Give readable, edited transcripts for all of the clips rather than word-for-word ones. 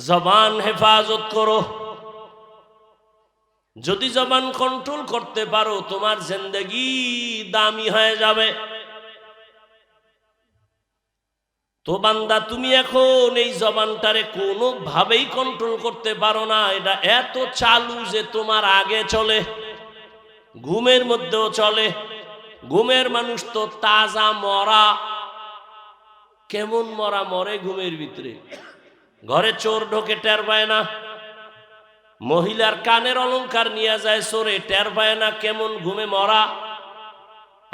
জবান হেফাজত করো। যদি জবান কন্ট্রোল করতে পারো তোমার জিন্দেগি দামি হয়ে যাবে। তো বান্দা তুমি এখন এই জবানটারে কোনোভাবেই কন্ট্রোল করতে পারো না। এটা এত চালু যে তোমার আগে চলে, ঘুমের মধ্যেও চলে। ঘুমের মানুষ তো তাজা মরা। কেমন মরা মরে ঘুমের ভিতরে, ঘরে চোর ঢোকে টের পায় না, মহিলার কানের অলংকার নিয়ে যায় চোরে, টের পায় না কেমন ঘুমে মরা।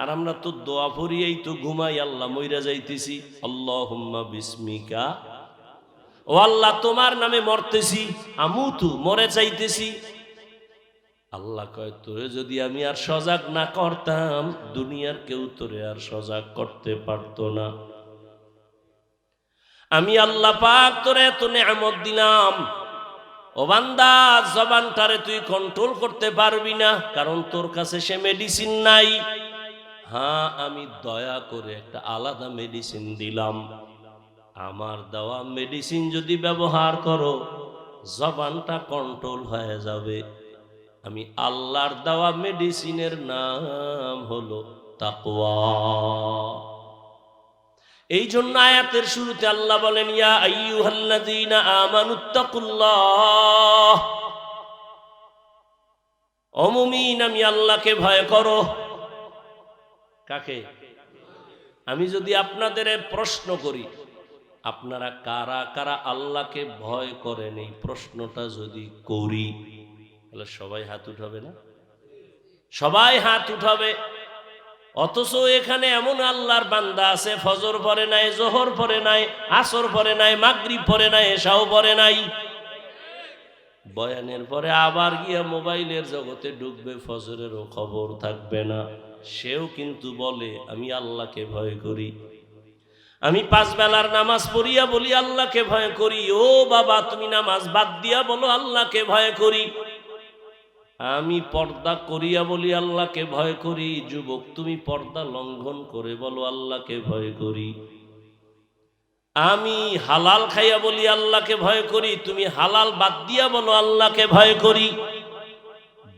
আর আমরা তো দোয়া পড়িয়েই তো ঘুমাই, আল্লাহ মইরা যাইতেছি, আল্লাহুম্মা বিসমিকা, ও আল্লাহ তোমার নামে মরতেছি, আমুতু মরে চাইতেছি। আল্লাহ কয় তোরে যদি আমি আর সজাগ না করতাম দুনিয়ার কেউ তোরে আর সজাগ করতে পারতো না। আমি আল্লাহ পাক তোরে এত নেয়ামত দিলাম, ও বান্দা জবানটারে তুই কন্ট্রোল করতে পারবি না, কারণ তোর কাছে সে মেডিসিন নাই। হ্যাঁ, আমি দয়া করে একটা আলাদা মেডিসিন দিলাম। আমার দেওয়া মেডিসিন যদি ব্যবহার করো জবানটা কন্ট্রোল হয়ে যাবে। আমি আল্লাহর দেওয়া মেডিসিনের নাম হলো তাকওয়া। এই জন্য আয়াতের শুরুতে আল্লাহ বলেন, ইয়া আইয়ুহাল্লাযীনা আমানুত্তাকুল্লাহ, ও মুমিন আমি আল্লাহকে ভয় করো। কাকে? আমি যদি আপনাদের প্রশ্ন করি আপনারা কারা কারা আল্লাহকে ভয় করেন, এই প্রশ্নটা যদি করি তাহলে সবাই হাত উঠাবে না? সবাই হাত উঠাবে। অথচ এখানে এমন আল্লাহর বান্দা আছে ফজর পড়ে নাই, জোহর পড়ে নাই, আসর পড়ে নাই, মাগরিব পড়ে নাই, এশাও পড়ে নাই। বয়ানের পরে আবার গিয়া মোবাইলের জগতে ঢুকবে, ফজরেরও খবর থাকবে না। সেও কিন্তু বলে আমি আল্লাহকে ভয় করি। আমি 5 বেলার নামাজ পড়িয়া বলি আল্লাহকে ভয় করি। ও বাবা, তুমি নামাজ বাদ দিয়া বলো আল্লাহকে ভয় করি। আমি পর্দা করিয়া বলি আল্লাহকে ভয় করি। যুবক, তুমি পর্দা লঙ্ঘন করে বলো আল্লাহকে ভয় করি। আমি হালাল খাইয়া বলি আল্লাহকে ভয় করি, তুমি হালাল বাদ দিয়া বলো আল্লাহকে ভয় করি।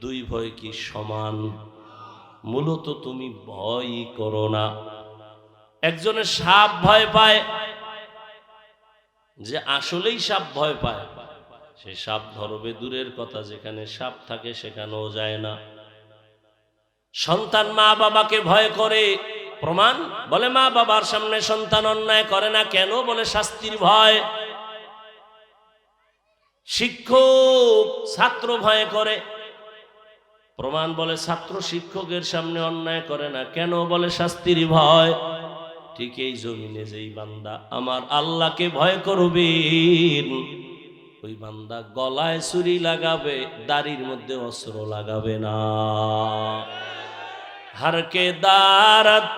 দুই ভয় কি সমান? মূলত তুমি ভয়ই করো না। একজনে সাপ ভয় পায়, যে আসলেই সাপ ভয় পায়, সে সাপ ধরবে দূরের কথা, যেখানে সাপ থাকে সেখানেও যায় না। সন্তান মা বাবাকে ভয় করে, প্রমাণ বলে মা বাবার সামনে সন্তান অন্যায় করে না কেন? বলে শাস্তির ভয়। শিক্ষক ছাত্র ভয় করে, প্রমাণ বলে ছাত্র শিক্ষকের সামনে অন্যায় করে না কেন? বলে শাস্তির ভয়। ঠিক এই জমিনে যেই বান্দা আমার আল্লাহকে ভয় করবে, ওই বান্দা গলায় ছুরি লাগাবে, দাড়ির মধ্যে অস্ত্র লাগাবে না। হরকে দারত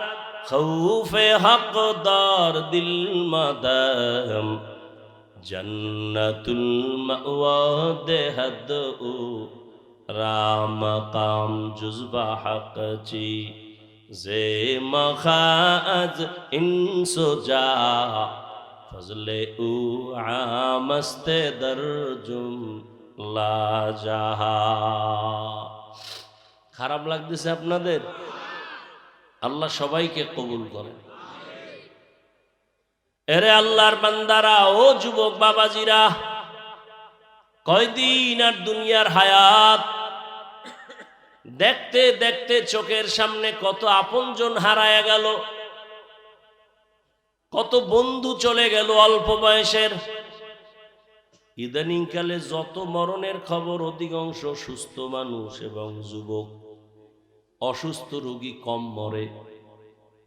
খৌফে হকদার দিল মাদাম, জন্নতুল মাওয়া দেহদ ও রাম কাম জুজবা হক চি জে মখাজ ইনসো যা ফজলে উ আমস্তে দরজুম লা জাহা। খারাপ লাগতেছে আপনাদের? আল্লাহ সবাইকে কবুল করেন। এরে আল্লাহর বান্দারা, ও যুবক বাবাজিরা, কয়দিন আর দুনিয়ার হায়াত। দেখতে দেখতে চোখের সামনে কত আপনজন হারায় গেল, কত বন্ধু চলে গেল অল্প বয়সের। ইদানিং কালে যত মরণের খবর, অধিকাংশ সুস্থ মানুষ এবং যুবক। অসুস্থ রোগী কম মরে।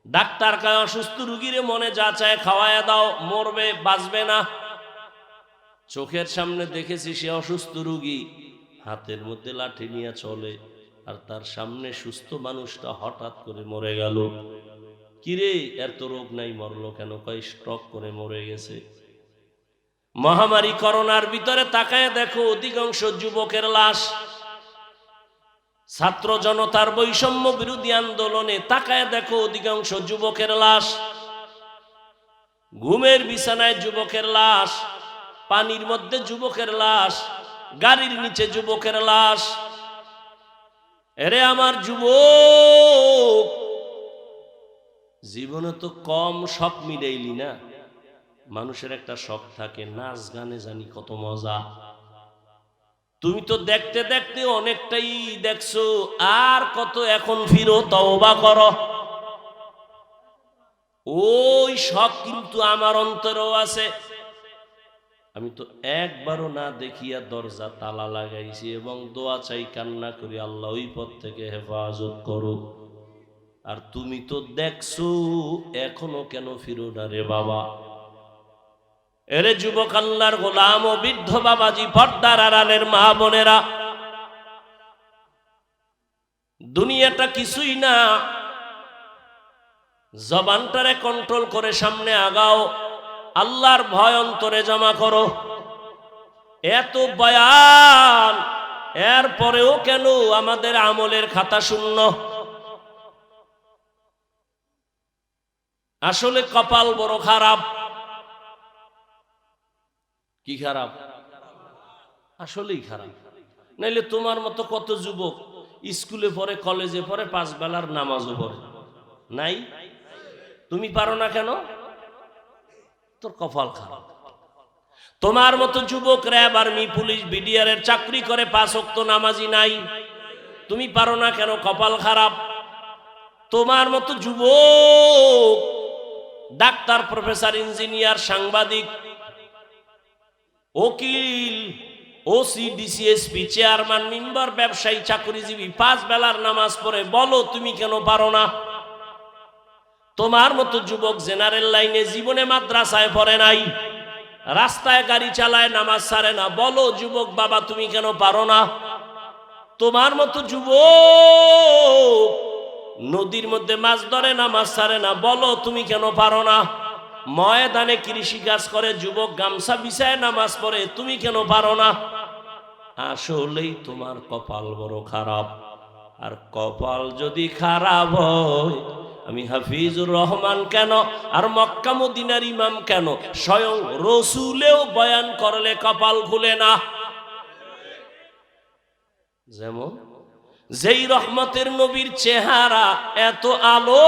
ডাক্তার কয় অসুস্থ রোগীরে মনে যা চায় খাওয়ায় দাও, মরবে, বাঁচবে না। চোখের সামনে দেখেছি সে অসুস্থ রোগী হাতের মধ্যে লাঠি নিয়ে চলে, আর তার সামনে সুস্থ মানুষটা হঠাৎ করে মরে গেল। কিরে, এর তো রোগ নাই, মরলো কেন? কয় স্ট্রোক করে মরে গেছে। মহামারী করোনার ভিতরে তাকায় দেখো অধিকাংশ যুবকের লাশ। ছাত্র জনতার বৈষম্য বিরোধী আন্দোলনে তাকায় দেখো অধিকাংশ যুবকের লাশ। ঘুমের বিছানায় যুবকের লাশ, পানির মধ্যে যুবকের লাশ, গাড়ির নিচে যুবকের লাশ। এরে আমার যুবক, জীবনে তো কম শখ মিলাইলি না। মানুষের একটা শখ থাকে, নাচ গানে জানি কত মজা। তুমি তো দেখতে দেখতে অনেকটাই দেখছো, আর কত এখন ফিরো, তওবা করো। ওই শখ কিন্তু আমার অন্তরেও আছে। আমি তো একবারও না দেখিয়া দরজা তালা লাগাইছি এবং দোয়া চাই, কান্না করি, আল্লাহ ওই পথ থেকে হেফাজত করো। আর তুমি তো দেখছো, এখনো কেন ফিরো না রে বাবা? এরে যুবক, আল্লাহর গোলাম ও বৃদ্ধ বাবাজি, পর্দার আড়ালের মা বোনেরা, দুনিয়াটা কিছুই না। জবানটারে কন্ট্রোল করে সামনে আগাও, আল্লাহর ভয় অন্তরে জমা করো। এত বয়ান, এর পরেও কেন আমাদের আমলের খাতা শূন্য? আসলে কপাল বড় খারাপ। কি খারাপ? আসলেই খারাপ। নাইলে তোমার মতো কত যুবক স্কুলে পড়ে, কলেজে পড়ে, 5 বেলার নামাজও পড়ে নাই? তুমি পারো না কেন? তোর কপাল খারাপ। তোমার মতো যুবক র্যাব, আর্মি, পুলিশ, বিডিআর এর চাকরি করে, 5 ওয়াক্ত নামাজি নাই। তুমি পারো না কেন? কপাল খারাপ। তোমার মতো যুবক ডাক্তার, প্রফেসর, ইঞ্জিনিয়ার, সাংবাদিক, উকিল, OC, DC, SP, chairman, member, ব্যবসায়ী, চাকরিজীবী, 5 বেলার নামাজ পড়ে, বলো তুমি কেন পারো না? তোমার মতো যুবক জেনারেল লাইনে, জীবনে মাদ্রাসায় পড়ে নাই, রাস্তায় গাড়ি চালায়, নামাজ ছাড়ে না, বলো যুবক বাবা তুমি কেন পারো না? তোমার মতো যুবক নদীর মধ্যে মাছ ধরে, নামাজ ছাড়ে না, বলো তুমি কেন পারো না? ময়দানে কৃষি কাজ করে যুবক, গামছা বিছায় নামাজ পড়ে, তুমি কেন পারো না? আসলেই তোমার কপাল বড় খারাপ। আর কপাল যদি খারাপ হয়, আমি হাফিজুর রহমান কেন, আর মক্কা মদিনার ইমাম কেন, স্বয়ং রসুলেও বয়ান করলে কপাল খুলে না। যেমন যেই রহমতের নবীর চেহারা এত আলো,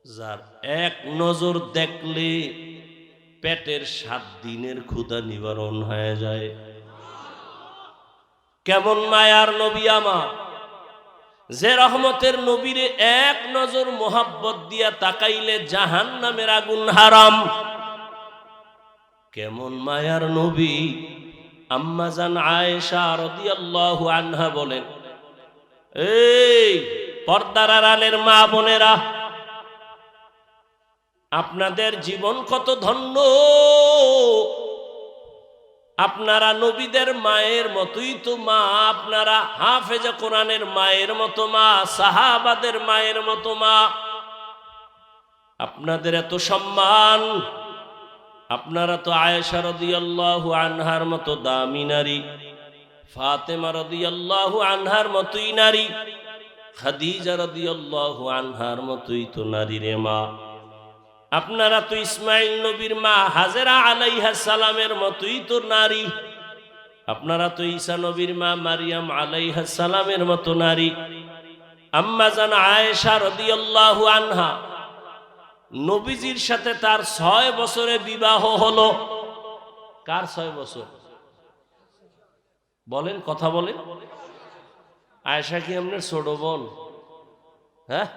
যার এক নজর দেখলে পেটের 7 দিনের ক্ষুধা নিবারণ হয়ে যায়। কেমন মায়ার নবী আমার, যে রহমতের নবীরে এক নজর মোহাব্বত দিয়া তাকাইলে জাহান্নামের আগুন হারাম। কেমন মায়ার নবী। আম্মা জান আয়েশা রাদিয়াল্লাহু আনহা বলেন, এই পর্দার আড়ালের মা বোনেরা, আপনাদের জীবন কত ধন্য। আপনারা নবীদের মায়ের মতোই তো মা, আপনারা হাফেজে কোরআনের মায়ের মতো মা, সাহাবাদের মায়ের মতো মা। আপনাদের এত সম্মান। আপনারা তো আয়েশা রাদিয়াল্লাহু আনহার মতো দামি নারী, ফাতেমা রাদিয়াল্লাহু আনহার মতোই নারী, খাদিজা রাদিয়াল্লাহু আনহার মতোই তো নারী রে মা। আপনারা তো ইসমাইল নবীর মা হাজেরা আলাইহিস সালামের মতোই তো নারী। আপনারা তো ঈসা নবীর মা মারিয়াম আলাইহিস সালামের মতো নারী। আম্মা জান আয়েশা রাদিয়াল্লাহু আনহা, নবীজির সাথে তার 6 বছরে বিবাহ হলো। কার 6 বছর? বলেন, কথা বলেন। আয়েশা কি আপনার ছোট বোন? হ্যাঁ,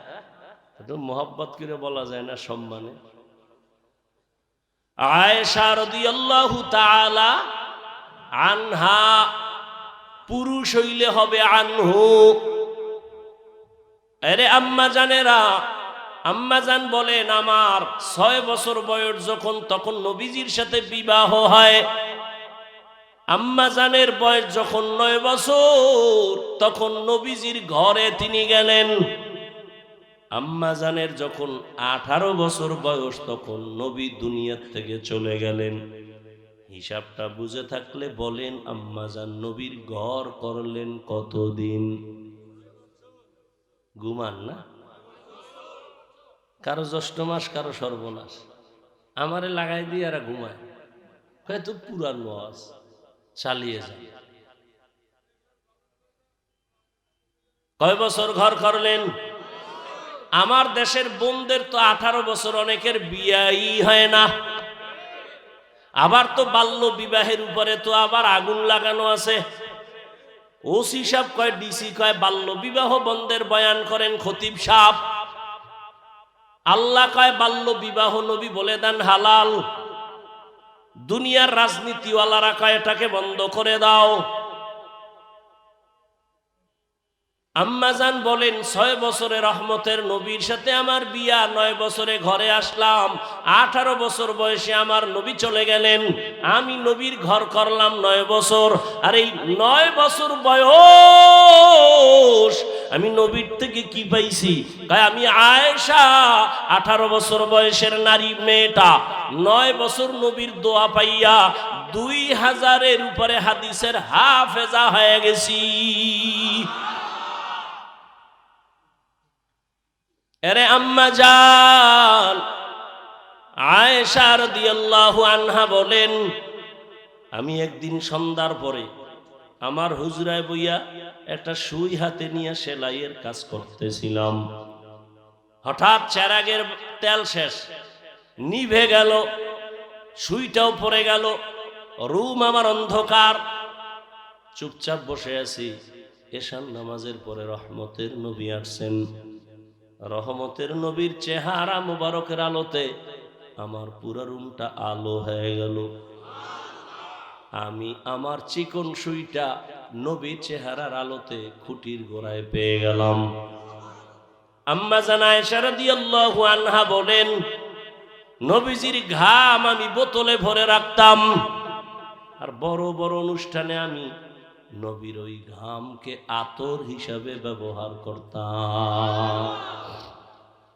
একটু মোহাব্বত করে বলা যায় না, সম্মানে। আয়েশা রাদিয়াল্লাহু তাআলা আনহা, পুরুষ হইলে হবে আনহু। আরে আম্মা জানেরা, আম্মা জান বলেন, আমার 6 বছর বয়স যখন, তখন নবীজির সাথে বিবাহ হয়। আম্মা জানের বয়স যখন 9 বছর, তখন নবীজির ঘরে তিনি গেলেন। আম্মা জানের যখন 18 বছর বয়স, তখন নবী দুনিয়ার থেকে চলে গেলেন। হিসাবটা বুঝে থাকলে বলেন, আম্মা জান নবীর ঘর করলেন কতদিন? গুমান না? কারো জ্যৈষ্ঠ মাস, কারো সর্বনাশ। আমারে লাগাই দিয়ে এরা ঘুমায়, হয়তো পুরান ওয়াজ চালিয়ে যায়। কয় বছর ঘর করলেন? আমার দেশের বোনদের তো 18 বছর অনেকের বিয়াই হয় না। আবার তো বাল্য বিবাহের উপরে তো আবার আগুন লাগানো আছে। ওসি সাহেব কয়, ডিসি কয় বাল্য বিবাহ বন্ধের বয়ান করেন খতিব সাহেব। আল্লাহ কয় বাল্য বিবাহ নবী বলে দেন হালাল। দুনিয়ার রাজনীতিওয়ালারা কয় এটাকে বন্ধ করে দাও। আম্মাজান বলেন 6 বছরে রহমতের নবীর সাথে আমার বিয়া, 9 বছরে ঘরে আসলাম, 18 বছর বয়সে আমার নবী চলে গেলেন, আমি নবীর ঘর করলাম 9 বছর। আর এই 9 বছর বয়স আমি নবীর থেকে কি পাইছি? তাই আমি আয়েশা 18 বছর বয়সের নারী মেয়েটা 9 বছর নবীর দোয়া পাইয়া 2000-এর উপরে হাদিসের হাফেজা হয়ে গেছি। এরে আম্মা জান আয়েশা রাদিয়াল্লাহু আনহা বলেন, আমি একদিন সন্ধ্যার পরে আমার হুজরায় বইয়া একটা সুই হাতে নিয়ে সেলাইয়ের কাজ করতেছিলাম। হঠাৎ চেরাগের তেল শেষ, নিভে গেল, সুইটাও পড়ে গেল, রুম আমার অন্ধকার। চুপচাপ বসে আছি। এশার নামাজের পরে রহমতের নবী আসছেন। রহমতের নবীর চেহারা মুবারকের আলোতে আমার পুরো রুমটা আলো হয়ে গেল। আমি আমার চিকন সুইটা নবীর চেহারার আলোতে খুঁটির গোড়ায় পেয়ে গেলাম। আম্মা জান আয়েশা রাদিয়াল্লাহু আনহা বলেন, নবীজির ঘাম আমি বোতলে ভরে রাখতাম, আর বড় বড় অনুষ্ঠানে আমি নবীর ওই ঘামকে আতর হিসাবে ব্যবহার করতাম।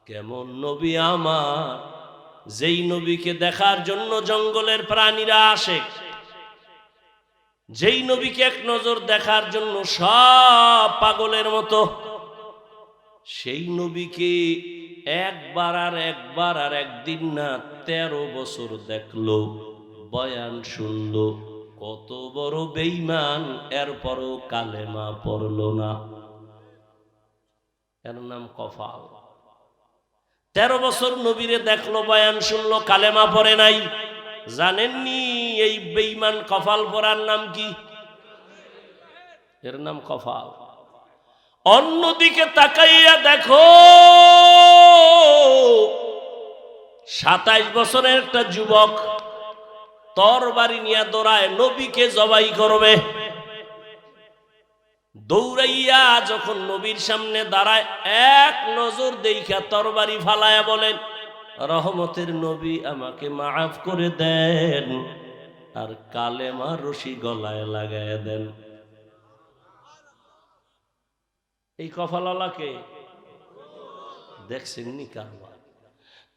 কেমন নবী আমার, যেই নবীকে দেখার জন্য জঙ্গলের প্রাণীরা আসে, যেই নবীকে এক নজর দেখার জন্য সব পাগলের মতো, সেই নবীকে একবার আর একদিন না 13 বছর দেখলো, বয়ান শুনলো। কত বড় বেঈমান, এরপরও কালেমা পড়লো না। এর নাম কফাল। 13 বছর নবীরে দেখলো, বয়ান শুনলো, কালেমা পড়ে নাই। জানেননি এই বেঈমান কফাল পড়ার নাম কি? এর নাম কফাল। অন্যদিকে তাকাইয়া দেখো, 27 বছরের একটা যুবক তরবারি নিয়ে দৌড়ায়, নবীকে জবাই করবে। দৌড়াইয়া যখন নবীর সামনে দাঁড়ায়, এক নজর দেইখা তরবারি ফালায়া বলেন, রহমতের নবী আমাকে মাফ করে দেন, আর কালেমা রশি গলায় লাগায় দেন। এই কফালালাকে দেখছেন নি কারবা?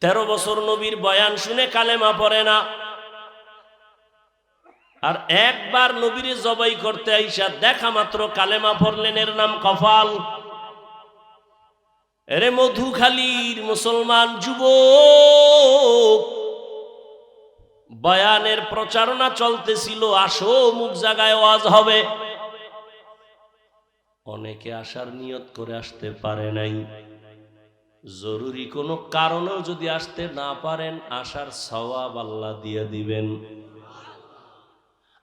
13 বছর নবীর বয়ান শুনে কালেমা পড়ে না, আর একবার নবীরে জবাই করতে আইসা দেখা মাত্র কালেমা পড়লেন। এর নাম কফাল। এরে মধুখালীর মুসলমান যুবক, বয়ানের প্রচারণা চলতেছিল, আসো মুখ জায়গায় ওয়াজ হবে। অনেকে আসার নিয়ত করে আসতে পারে নাই। জরুরি কোনো কারণেও যদি আসতে না পারেন, আসার সওয়াব আল্লাহ দিয়ে দিবেন।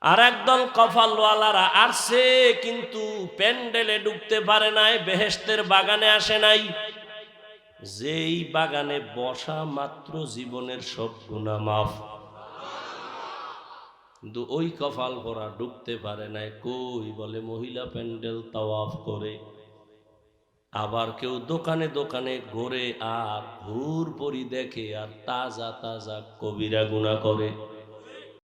আর একদল কফালওয়ালারা আসছে, কিন্তু প্যান্ডেলে ঢুকতে পারে নাই, বেহেশতের বাগানে আসে নাই। যেই বাগানে বসা মাত্র জীবনের সব গুনাহ মাফ, কিন্তু ওই কফাল পরা ঢুকতে পারে নাই। কই বলে মহিলা প্যান্ডেল তাওয়াফ করে, আবার কেউ দোকানে দোকানে ঘোরে আর হুর পরি দেখে, আর তাজা তাজা কবিরা গুনাহ করে।